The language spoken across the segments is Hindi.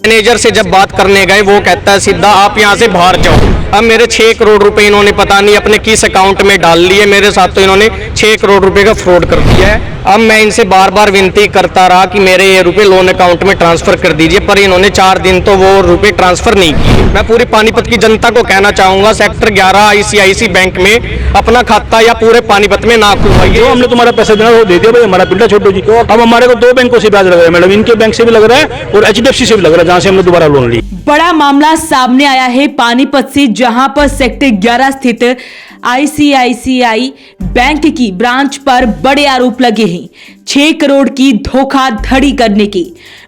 मैनेजर से जब बात करने गए वो कहता है सीधा आप यहाँ से बाहर जाओ। अब मेरे 6 करोड़ रुपए इन्होंने पता नहीं अपने किस अकाउंट में डाल लिए। मेरे साथ तो इन्होंने 6 करोड़ रुपए का फ्रॉड कर दिया है। अब मैं इनसे बार बार विनती करता रहा कि मेरे ये रुपए लोन अकाउंट में ट्रांसफर कर दीजिए, पर इन्होंने 4 दिन तो वो रुपए ट्रांसफर नहीं किए। मैं पूरी पानीपत की जनता को कहना चाहूंगा, सेक्टर 11 ICICI बैंक में अपना खाता या पूरे पानीपत में ना खुलवाइए। हमने तुम्हारा पैसा देना वो दे दिया भाई, हमारा पिंडा छोटू जी। अब हमारे को 2 बैंकों से ब्याज लग रहा है मैडम, इनके बैंक से भी लग रहा है और HDFC से भी लग रहा है, जहाँ से हमने दोबारा लोन ली। बड़ा मामला सामने आया है पानीपत से, जहां पर सेक्टर 11 स्थित ICICI बैंक की ब्रांच पर बड़े आरोप लगे हैं। 6 करोड़ की धोखाधड़ी करने के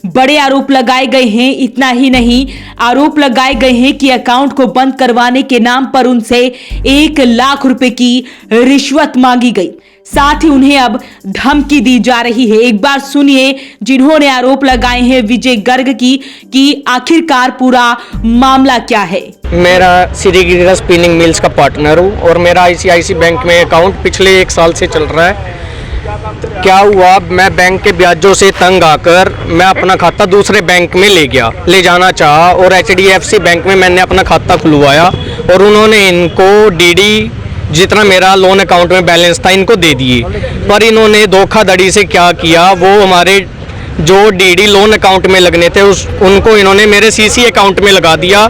बड़े आरोप लगाए गए हैं। इतना ही नहीं, आरोप लगाए गए हैं कि अकाउंट को बंद करवाने के नाम पर उनसे 1 लाख रुपए की रिश्वत मांगी गई। साथ ही उन्हें अब धमकी दी जा रही है। एक बार सुनिए जिन्होंने आरोप लगाए हैं विजय गर्ग की, कि आखिरकार पूरा मामला क्या है। मेरा श्री गिरिराज स्पिनिंग मिल्स का पार्टनर हूँ और मेरा ICICI बैंक में अकाउंट पिछले 1 साल से चल रहा है। क्या हुआ, मैं बैंक के ब्याजों से तंग आकर मैं अपना खाता दूसरे बैंक में ले जाना चाहा और HDFC बैंक में मैंने अपना खाता खुलवाया और उन्होंने इनको DD जितना मेरा लोन अकाउंट में बैलेंस था इनको दे दिए। पर इन्होंने धोखाधड़ी से क्या किया, वो हमारे जो DD लोन अकाउंट में लगने थे उनको इन्होंने मेरे CC अकाउंट में लगा दिया।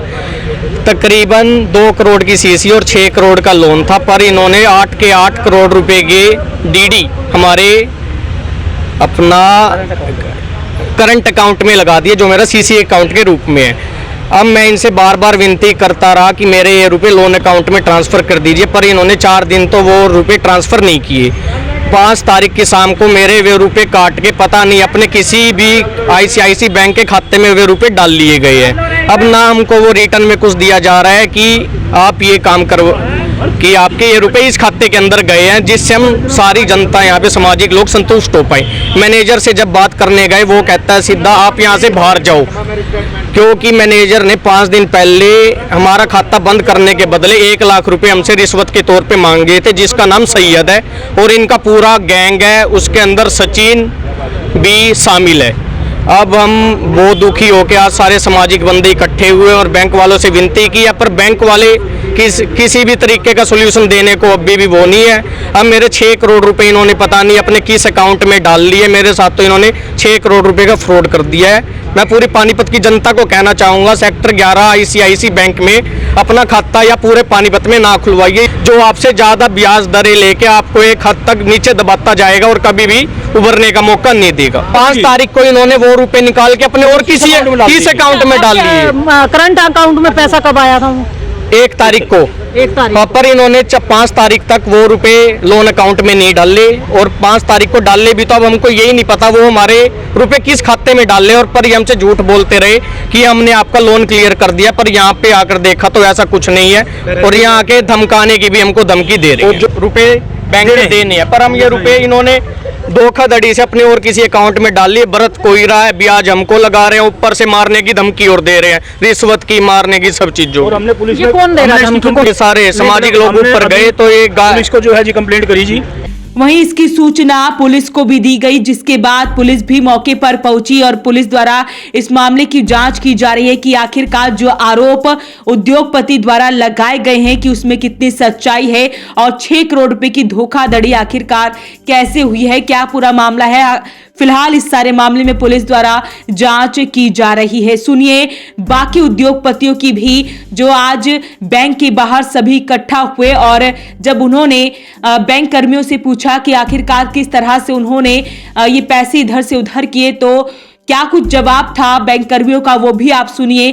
तकरीबन 2 करोड़ की CC और 6 करोड़ का लोन था, पर इन्होंने 8 के 8 करोड़ रुपए के DD हमारे अपना करंट अकाउंट में लगा दिए, जो मेरा CC अकाउंट के रूप में है। अब मैं इनसे बार बार विनती करता रहा कि मेरे ये रुपए लोन अकाउंट में ट्रांसफ़र कर दीजिए, पर इन्होंने 4 दिन तो वो रुपए ट्रांसफ़र नहीं किए। 5 तारीख की शाम को मेरे वे रुपए काट के पता नहीं अपने किसी भी ICICI बैंक के खाते में वे रुपए डाल लिए गए हैं। अब ना हमको वो रिटर्न में कुछ दिया जा रहा है कि आप ये काम करो कि आपके ये रुपए इस खाते के अंदर गए हैं, जिससे हम सारी जनता यहाँ पे सामाजिक लोग संतुष्ट हो पाए। मैनेजर से जब बात करने गए वो कहता है सीधा आप यहाँ से बाहर जाओ, क्योंकि मैनेजर ने 5 दिन पहले हमारा खाता बंद करने के बदले 1 लाख रुपए हमसे रिश्वत के तौर पे मांगे थे, जिसका नाम सैयद है और इनका पूरा गैंग है, उसके अंदर सचिन भी शामिल है। अब हम बहुत दुखी होकर आज सारे सामाजिक बंदे इकट्ठे हुए और बैंक वालों से विनती की, पर बैंक वाले किसी भी तरीके का सोल्यूशन देने को अभी भी वो नहीं है। अब मेरे 6 करोड़ रुपए इन्होंने पता नहीं अपने किस अकाउंट में डाल लिए। मेरे साथ तो इन्होंने 6 करोड़ रुपए का फ्रॉड कर दिया है। मैं पूरी पानीपत की जनता को कहना चाहूँगा, सेक्टर 11 ICICI बैंक में अपना खाता या पूरे पानीपत में ना खुलवाइए, जो आपसे ज़्यादा ब्याज दरें लेके आपको एक हद तक नीचे दबाता जाएगा और कभी भी उभरने का मौका नहीं देगा। 5 तारीख को इन्होंने वो रुपए निकाल के अपने और किस अकाउंट में डाल दिए। करंट अकाउंट में पैसा कब आया था? 1 तारीख को। 1 तारीख पर इन्होंने 5 तारीख तक वो रुपए लोन अकाउंट में नहीं डाले और 5 तारीख को डाले भी तो अब हमको यही नहीं पता वो हमारे रुपए किस खाते में डाले, और पर ये हमसे झूठ बोलते रहे कि हमने आपका लोन क्लियर कर दिया, पर यहाँ पे आकर देखा तो ऐसा कुछ नहीं है और यहाँ आके धमकाने की भी हमको धमकी दे रहे हैं। जो रुपए बैंक में देने हैं, पर हम ये रुपए इन्होंने धोखाधड़ी से अपने और किसी अकाउंट में डाल लिए। बरत कोई रहा है, ब्याज हमको लगा रहे हैं, ऊपर से मारने की धमकी और दे रहे हैं, रिश्वत की, मारने की, सब चीजों। और हमने पुलिस में कौन दे रहा था? सारे सामाजिक लोग ऊपर गए तो ये पुलिस को जो है जी कंप्लेंट करी जी। वहीं इसकी सूचना पुलिस को भी दी गई, जिसके बाद पुलिस भी मौके पर पहुंची और पुलिस द्वारा इस मामले की जांच की जा रही है कि आखिरकार जो आरोप उद्योगपति द्वारा लगाए गए हैं कि उसमें कितनी सच्चाई है और 6 करोड़ रुपए की धोखाधड़ी आखिरकार कैसे हुई है, क्या पूरा मामला है। फिलहाल इस सारे मामले में पुलिस द्वारा जांच की जा रही है। सुनिए बाकी उद्योगपतियों की भी, जो आज बैंक के बाहर सभी इकट्ठा हुए और जब उन्होंने बैंक कर्मियों से पूछा कि आखिरकार किस तरह से उन्होंने ये पैसे इधर से उधर किए, तो क्या कुछ जवाब था बैंक कर्मियों का, वो भी आप सुनिए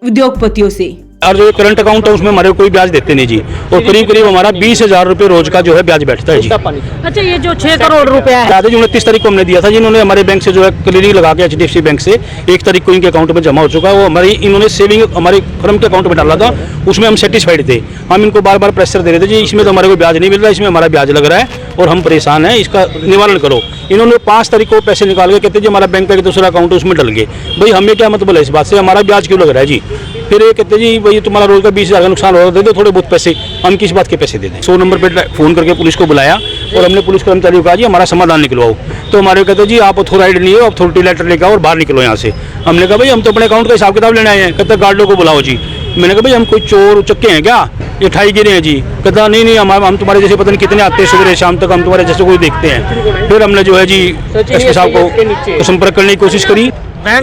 उद्योगपतियों से। और जो करंट अकाउंट है उसमें हमारे कोई ब्याज देते नहीं जी, और करीब करीब हमारा 20,000 रुपए रोज का जो है ब्याज बैठता है जी। अच्छा, ये जो 6 करोड़ रुपए है, जो 29 तारीख को हमने दिया था, जिन्होंने हमारे बैंक से जो है क्लियरिंग लगा के HDFC बैंक से 1 तारीख को इनके अकाउंट में जमा हो चुका है। वो हमारी इन्होंने सेविंग हमारे फर्म के अकाउंट में डाला था, उसमें हम सेटिस्फाइड थे। हम इनको बार बार प्रेशर दे रहे थे जी इसमें तो हमारे को ब्याज नहीं मिल रहा, इसमें हमारा ब्याज लग रहा है और हम परेशान हैं, इसका निवारण करो। इन्होंने 5 तारीख को पैसे निकाल के कहते जी हमारा बैंक का एक दूसरा अकाउंट है उसमें डल गए। भाई हमें क्या मतलब है इस बात से, हमारा ब्याज क्यों लग रहा है जी। फिर ये कहते जी भाई तुम्हारा रोज का 20,000 का नुकसान हो रहा है, दे दो थोड़े बहुत पैसे। हम किस बात के पैसे दे दें। 100 नंबर पर फ़ोन करके पुलिस को बुलाया और हमने पुलिस कर्मचारियों को कहा जी हमारा समाधान निकलवाओ। तो हमारे कहते जी आप अथॉराइड नहीं हो, अथॉरिटी लेटर लेकर आओ और बाहर निकलो यहाँ से। हमने कहा भाई हम तो अपने अकाउंट का हिसाब किताब लेने आए हैं। कहते गार्डों को बुलाओ जी। मैंने कहा भाई हम कोई चोर उचक्के हैं क्या, ये ठाई गिरे हैं जी। कहता नहीं हम तुम्हारे जैसे पता नहीं कितने आते हैं सुबह शाम तक, हम तुम्हारे जैसे कोई देखते हैं। फिर हमने जो है जी एसपी साहब को संपर्क करने की कोशिश करी।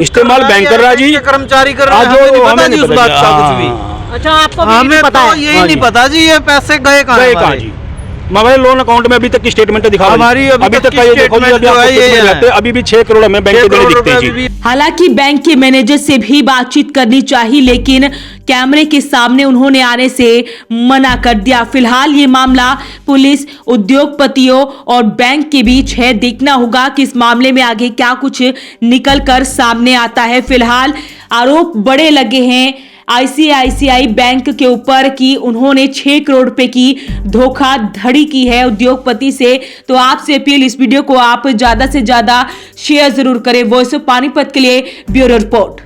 इस्तेमाल बैंक कर रहा है जी, कर्मचारी कर रहा है, हमें नहीं पता जी उस बात का कुछ भी। अच्छा आपको भी हमें नहीं पता तो है? यही नहीं पता जी ये पैसे गए कहाँ जी। हमारे लोन अकाउंट में अभी तक की स्टेटमेंट दिखा हमारी अभी तक का ये की देखो जी, स्टेटमेंट जो है ये है। अभी भी 6 करोड़ हमें बैंक के देने दिखते हैं जी। हालांकि बैंक के मैनेजर से भी बातचीत करनी चाहिए, लेकिन कैमरे के सामने उन्होंने आने से मना कर दिया। फिलहाल ये मामला पुलिस, उद्योगपतियों और बैंक के बीच है। देखना होगा कि इस मामले में आगे क्या कुछ निकल कर सामने आता है। फिलहाल आरोप बड़े लगे हैं आईसीआईसीआई बैंक के ऊपर कि उन्होंने 6 करोड़ रुपए की धोखाधड़ी की है उद्योगपति से। तो आपसे अपील, इस वीडियो को आप ज्यादा से ज्यादा शेयर जरूर करें। वॉइस ऑफ पानीपत के लिए ब्यूरो रिपोर्ट।